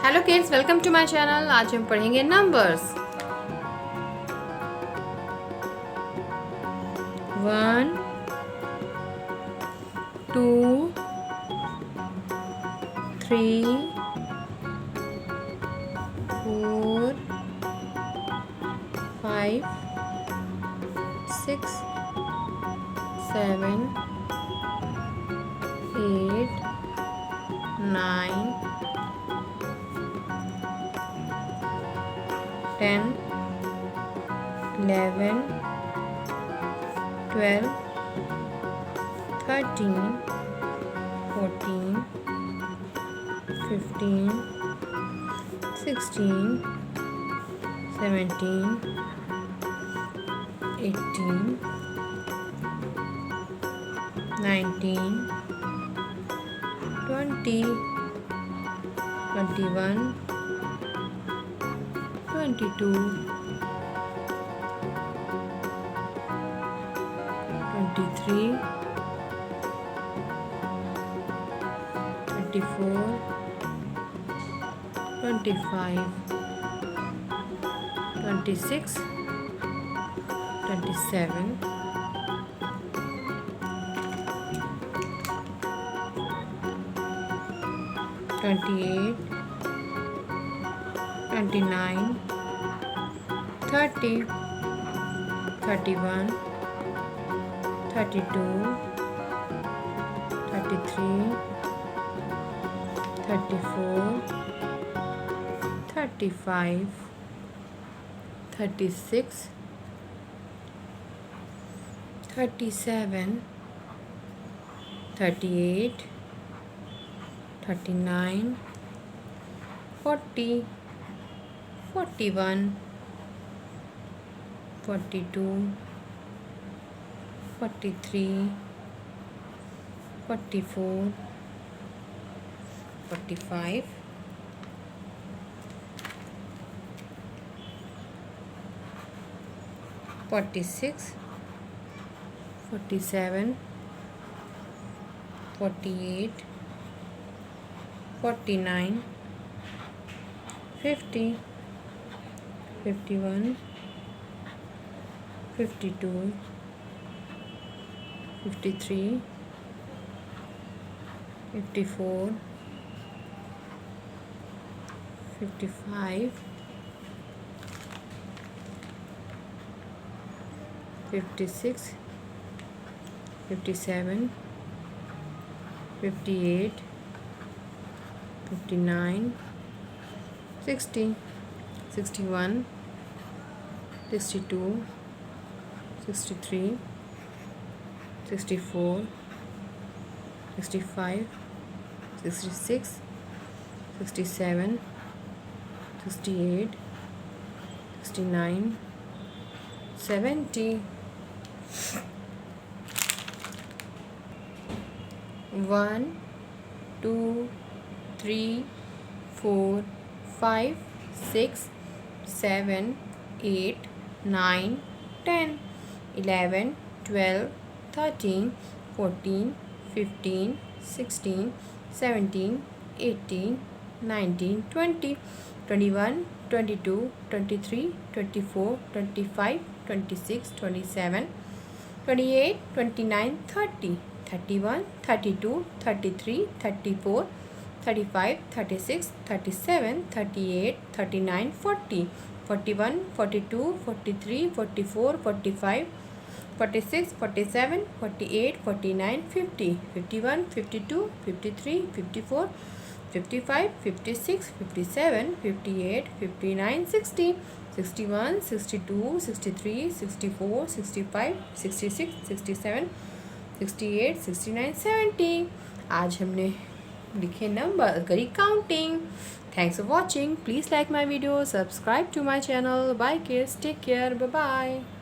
Hello kids, welcome to my channel. आज हम पढ़ेंगे नंबर्स। 1 2 3 4 5 6 7 8 9 10 11 12 13 14 15 16 17 18 19 20 21 22 23 24 25 26 27 28 29 30 31 32 33 34 35 36 37 38 39 40 41 42 43 44 45 46 47 48 49 50 51 52 53 54 55 56 57 58 59 60 61 62 63 64 65 66 67 68 69 70 1 2 3 4 5 6 7 8 9 10 11 12 13 14 15 16 17 18 19 20 21 22 23 24 25 26 27 28 29 30 31 32 33 34 35 36 37 38 39 40 41 42 43 44 45 46 47 48 49 50 51 52 53 54 55 56 57 58 59 60 61 62 63 64 65 66 67 68 69 70 आज हमने लिखे नंबर, करी counting. Thanks for watching. Please like my video, subscribe to my channel. Bye kids, take care, bye bye.